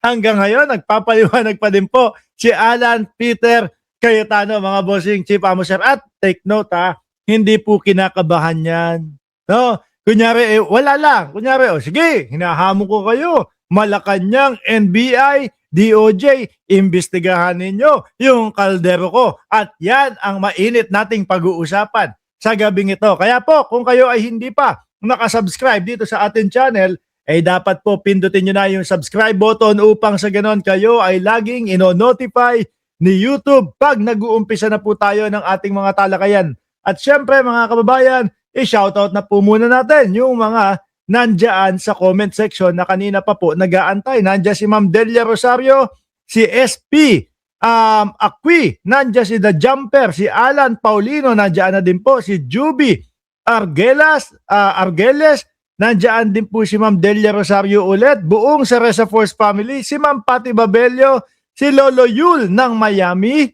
hanggang ngayon nagpapaliwanag pa din po si Alan Peter Cayetano, mga bossing, Chief Amoser. At take note hindi po kinakabahan yan. No? Kunyari, wala lang. Kunyari, sige, hinahamon ko kayo. Malacanang, NBI, DOJ, imbestigahan ninyo yung kaldero ko. At yan ang mainit nating pag-uusapan sa gabing ito. Kaya po, kung kayo ay hindi pa nakasubscribe dito sa ating channel, ay dapat po pindutin nyo na yung subscribe button upang sa ganon kayo ay laging ino-notify ni YouTube pag nag-uumpisa na po tayo ng ating mga talakayan. At syempre mga kababayan, i-shoutout na po muna natin yung mga nandyan sa comment section na kanina pa po nag-aantay. Nandyan si Ma'am Delia Rosario, si SP Acqui, nandyan si The Jumper, si Alan Paulino, nandyan na din po si Juby Argeles, nandyan din po si Ma'am Delia Rosario ulit, buong Cereza Force family, si Ma'am Pati Babelio, si Lolo Yul ng Miami,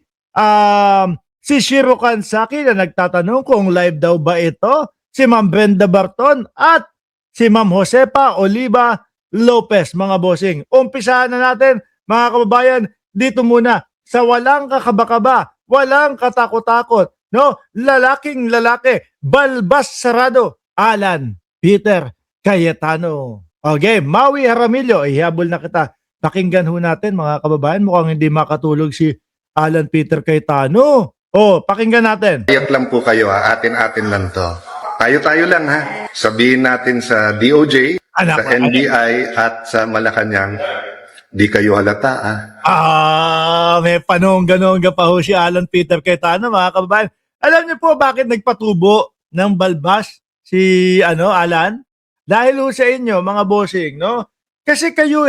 si Shiro Kansaki na nagtatanong kung live daw ba ito, si Ma'am Brenda Barton at si Ma'am Josepa Oliva Lopez, mga bossing. Umpisahan na natin, mga kababayan, dito muna sa walang kakaba-kaba, walang katakot-takot, no? Lalaking lalaki, balbas sarado, Alan Peter Cayetano. Okay, Maui Jaramillo, ihabol na kita. Pakinggan ho natin, mga kababayan, mukhang hindi makatulog si Alan Peter Cayetano. Pakinggan natin. Iyak lang po kayo atin-atin lang to. Tayo-tayo lang Sabihin natin sa DOJ, sa NBI at sa Malacanang, di kayo halata may panongga-nongga pa ho si Alan Peter Cayetano, mga kababayan. Alam niyo po bakit nagpatubo ng balbas si Alan? Dahil ho sa inyo, mga bossing, no? Kasi kayo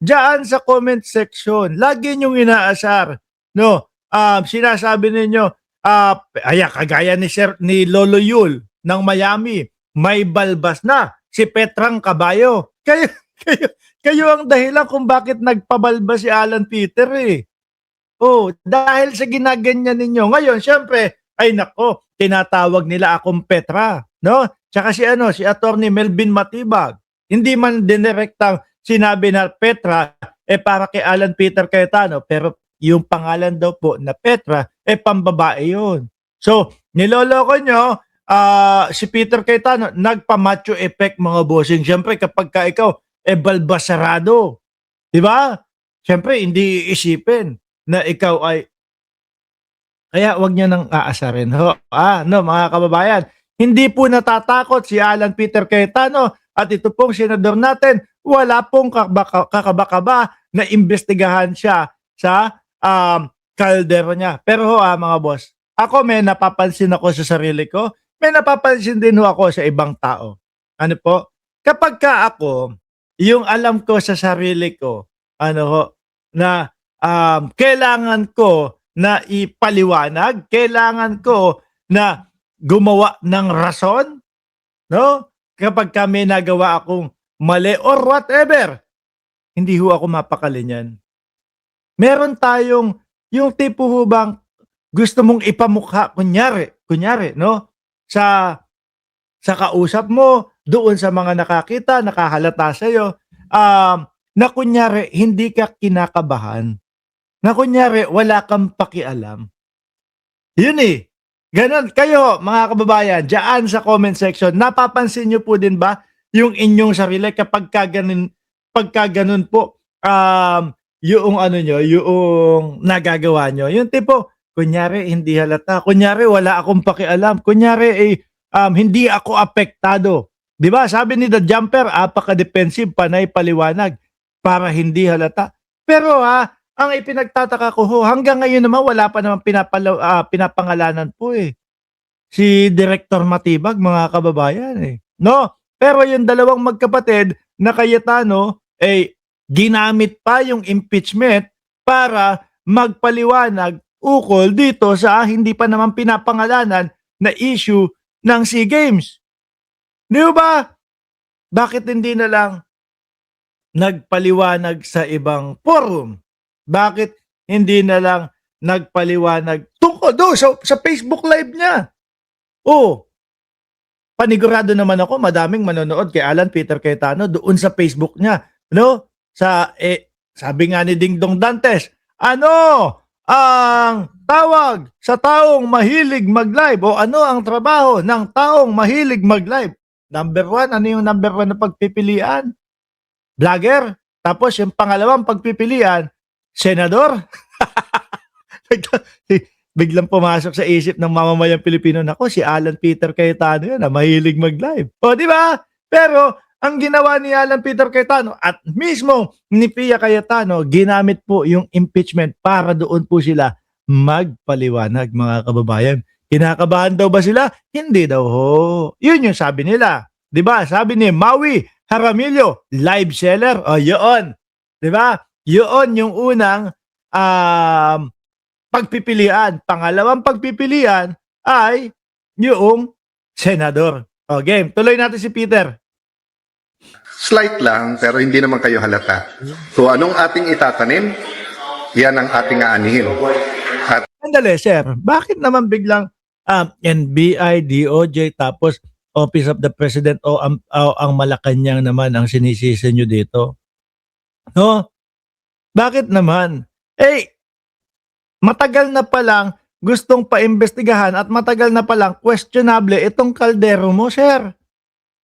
diyan sa comment section, lagi niyong inaasar, no? Sinasabi ninyo, kagaya ni Lolo Yul ng Miami, may balbas na si Petrang Caballo. Kayo ang dahilan kung bakit nagpabalbas si Alan Peter dahil sa ginaganyan ninyo. Ngayon, syempre, ay nako, tinatawag nila akong Petra, no? Tsaka si Attorney Melvin Matibag, hindi man direktang sinabi na Petra para kay Alan Peter Cayetano, pero yung pangalan daw po na Petra pambabae yun. So, niloloko nyo si Peter Cayetano, nagpa-macho effect, mga bossing. Siyempre, kapag ka ikaw balbasarado, di ba? Siyempre, hindi iisipin na ikaw ay, kaya wag niya nang aasarin. Mga kababayan, hindi po natatakot si Alan Peter Cayetano at ito pong senador natin, wala pong kakaba-kaba na imbestigahan siya sa kaldero niya. Pero mga boss, ako may napapansin ako sa sarili ko, may napapansin din ako sa ibang tao. Ano po? Kapag ka ako, yung alam ko sa sarili ko, na kailangan ko na ipaliwanag, kailangan ko na gumawa ng rason, no? Kapag kami nagawa akong mali or whatever, hindi ho ako mapakali niyan. Meron tayong, yung tipo ho bang gusto mong ipamukha, kunyari, no? Sa kausap mo, doon sa mga nakakita, nakahalata sa'yo, na kunyari, hindi ka kinakabahan. Na kunyari, wala kang pakialam. Yun Ganon. Kayo, mga kababayan, dyan sa comment section, napapansin nyo po din ba yung inyong sarili kapag ganun po, yung yung nagagawa nyo. Yung tipo, kunyari, hindi halata. Kunyari, wala akong pakialam. Kunyari, hindi ako apektado. Di ba? Sabi ni The Jumper, apaka-defensive, panay paliwanag para hindi halata. Pero ang ipinagtataka ko hanggang ngayon naman wala pa naman pinapangalanan po si Director Matibag, mga kababayan No? Pero yung dalawang magkapatid na Cayetano ginamit pa yung impeachment para magpaliwanag ukol dito sa hindi pa naman pinapangalanan na issue ng SEA Games. Di ba? Bakit hindi na lang nagpaliwanag sa ibang forum? Bakit hindi na lang nagpaliwanag tungkol doon sa Facebook Live niya? Panigurado naman ako, madaming manonood kay Alan Peter Cayetano doon sa Facebook niya. No? Sabi nga ni Dingdong Dantes, ano ang tawag sa taong mahilig mag-live o ano ang trabaho ng taong mahilig mag-live? Number one, ano yung number one na pagpipilian? Vlogger. Tapos yung pangalawang pagpipilian, senador. Biglang pumasok sa isip ng mamamayang Pilipino, nako, si Alan Peter Cayetano yan, na mahilig mag-live. O, di ba? Pero, ang ginawa ni Alan Peter Cayetano at mismo ni Pia Cayetano, ginamit po yung impeachment para doon po sila magpaliwanag, mga kababayan. Kinakabahan daw ba sila? Hindi daw ho. Yun yung sabi nila. Di ba? Sabi ni Maui Jaramillo, live seller. O, yun. Di ba? Yun yung unang pagpipilian. Pangalawang pagpipilian ay yung senador. O, game. Tuloy natin si Peter. Slight lang, pero hindi naman kayo halata. So anong ating itatanim, yan ang ating aanihin. At Sandali, sir. Bakit naman biglang NBI, DOJ, tapos Office of the President o ang Malacanang naman ang sinisisi nyo dito? No? Bakit naman? Matagal na palang gustong paimbestigahan at matagal na palang questionable itong kaldero mo, sir.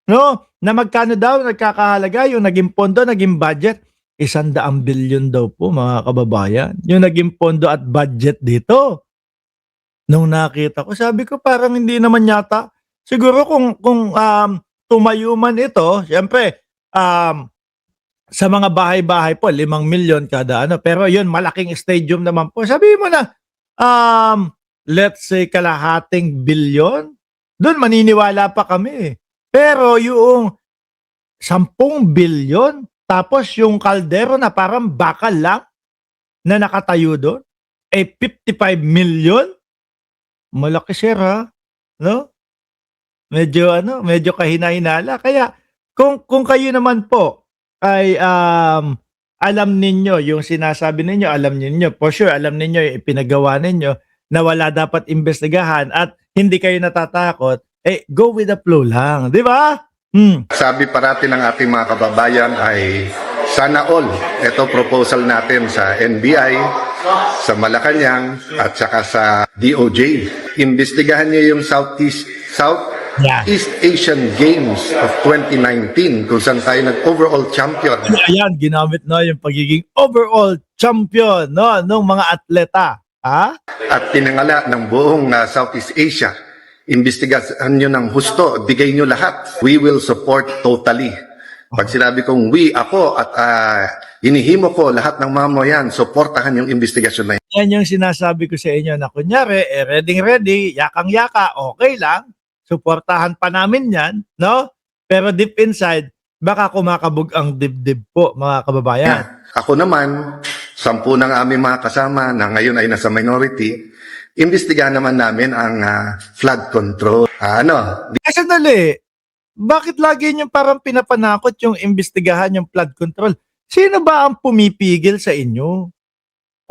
No? Na magkano daw nagkakahalaga yung naging pondo, naging budget? 100 bilyon daw po, mga kababayan. Yung naging pondo at budget dito. Nung nakita ko, sabi ko parang hindi naman yata. Siguro kung tumayo man ito, siyempre, sa mga bahay-bahay po, 5 milyon kada ano. Pero yun, malaking stadium naman po. Sabi mo na, let's say, kalahating bilyon. Doon maniniwala pa kami. Pero yung 10 bilyon, tapos yung kaldero na parang bakal lang na nakatayo doon, 55 million? Malaki, sir, ha? No? Medyo kahina-hinala. Kaya kung kayo naman po ay alam ninyo yung sinasabi ninyo, alam ninyo, for sure, alam ninyo yung ipinagawa ninyo na wala dapat imbestigahan at hindi kayo natatakot, go with the flow lang. Di ba? sabi parati ng ating mga kababayan ay sana all. Ito proposal natin sa NBI, sa Malacanang at saka sa DOJ. Imbestigahan niyo yung Southeast Asian Games of 2019 kung saan tayo nag-overall champion. Ayan, ginamit na yung pagiging overall champion ng mga atleta. Ha? At tinangala ng buong Southeast Asia. Imbestigahan nyo ng husto, bigay nyo lahat. We will support totally. Pag sinabi kong we, ako, at inihimo ko lahat ng mamayan, supportahan yung investigasyon na yan. Yan yung sinasabi ko sa inyo na kunyari, ready, yakang-yaka, okay lang. Suportahan pa namin yan, no? Pero deep inside, baka kumakabog ang dibdib po, mga kababayan. Ako naman, 10 ng aming mga kasama na ngayon ay nasa minority, imbestigahan naman namin ang flood control. Sandali, bakit lagi nyo parang pinapanakot yung imbestigahan yung flood control? Sino ba ang pumipigil sa inyo?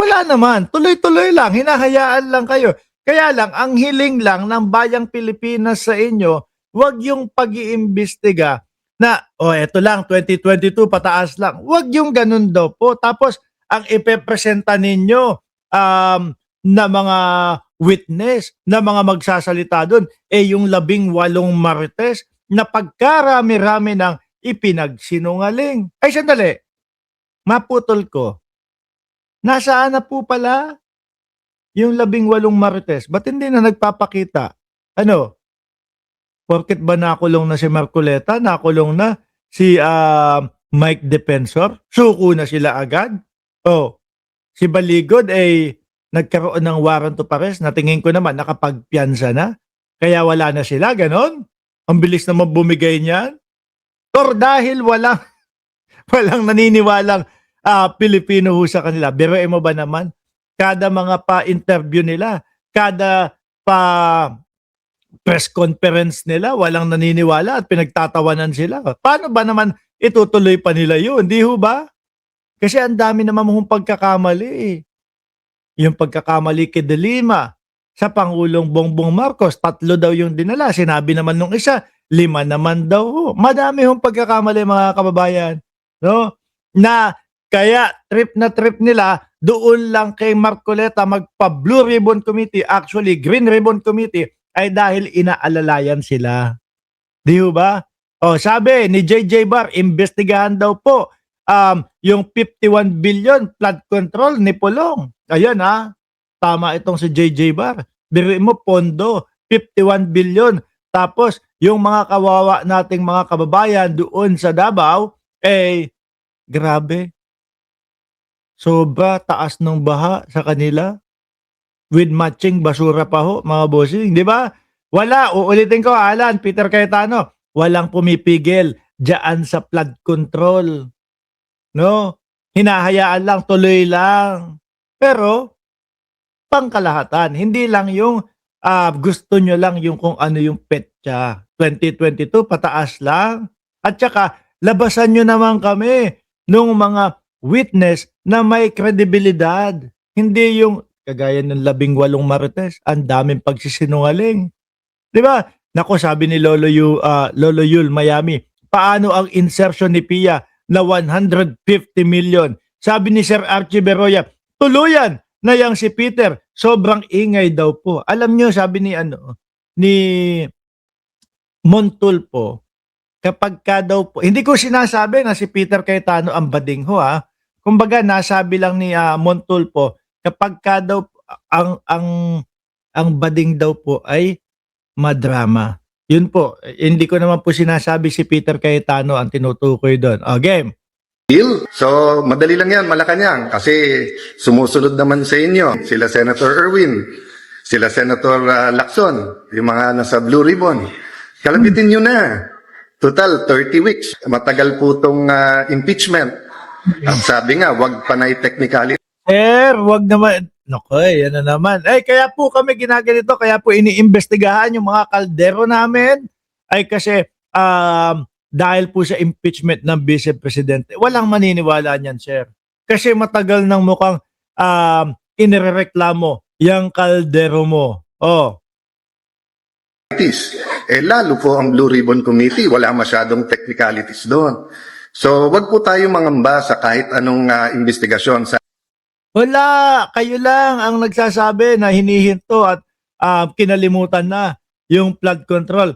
Wala naman, tuloy-tuloy lang, hinahayaan lang kayo. Kaya lang, ang hiling lang ng bayang Pilipinas sa inyo, wag yung pag-iimbestiga na, eto lang, 2022, pataas lang. Wag yung ganun daw po. Tapos, ang ipepresenta ninyo na mga witness, na mga magsasalita doon, yung 18 marites na pagkarami-rami ng ipinagsinungaling. Ay, sandali, maputol ko. Nasaan na po pala yung 18 marites? Ba't hindi na nagpapakita? Porket ba nakulong na si Marcoleta? Nakulong na si Mike Defensor? Suko na sila agad? Si Baligod nagkaroon ng warrant of arrest na tingin ko naman nakapagpiyansa na. Kaya wala na sila, ganon? Ang bilis naman bumigay niyan? Or dahil walang naniniwalang Pilipino ho sa kanila. Biruin mo ba naman? Kada mga pa-interview nila, kada pa-press conference nila, walang naniniwala at pinagtatawanan sila. Paano ba naman itutuloy pa nila yun? Hindi ho ba? Kasi ang dami naman mong pagkakamali. Yung pagkakamali kay De Lima sa Pangulong Bongbong Marcos, 3 daw yung dinala. Sinabi naman nung isa, 5 naman daw. Madami hong pagkakamali, mga kababayan. No? Na Kaya trip na trip nila, doon lang kay Marcoleta magpa-Blue Ribbon Committee, actually Green Ribbon Committee, ay dahil inaalalayan sila. Di ba? O sabi ni JJ Bar, imbestigahan daw po yung 51 billion flood control ni Pulong. Ayan tama itong si JJ Bar. Biruin mo, pondo, 51 billion. Tapos, yung mga kawawa nating mga kababayan doon sa Davao, grabe. Sobra taas ng baha sa kanila. With matching basura pa ho, mga bossing. Di ba? Wala. Uulitin ko, Alan, Peter Cayetano. Walang pumipigil dyan sa flood control. No? Hinahayaan lang, tuloy lang. Pero, pangkalahatan. Hindi lang yung gusto nyo lang yung kung ano yung petsa. 2022, pataas lang. At saka, labasan nyo naman kami nung mga witness na may kredibilidad. Hindi yung kagaya ng 18 Marites, ang daming pagsisinungaling. Di ba? Nako, sabi ni Lolo Yul Miami, paano ang insertion ni Pia na 150 million? Sabi ni Sir Archie Beroya, tuluyan na yang si Peter, sobrang ingay daw po. Alam nyo, sabi ni Montulpo, kapag ka daw po, hindi ko sinasabi na si Peter Cayetano ang bading ho Kumbaga, nasabi lang ni Montulpo, kapag ka daw ang bading daw po ay madrama. Yun po, hindi ko naman po sinasabi si Peter Cayetano ang tinutukoy doon. Game. So, madali lang yan, Malacanang. Kasi sumusunod naman sa inyo. Sila Senator Erwin, sila Senator Lacson, yung mga nasa Blue Ribbon. Kalabitin nyo na. Total, 30 weeks. Matagal po itong impeachment. At sabi nga, wag panay technicality. Wag naman. Nakoy, yan na naman. Kaya po kami ginaganito, kaya po iniimbestigahan yung mga kaldero namin. Kasi dahil po sa impeachment ng Vice Presidente, walang maniniwala niyan, sir. Kasi matagal nang mukhang inirereklamo yung kaldero mo. Lalo po ang Blue Ribbon Committee, wala masyadong technicalities doon. So, wag po tayo mangamba sa kahit anong investigasyon sa Wala, kayo lang ang nagsasabi na hinihinto at kinalimutan na yung flood control.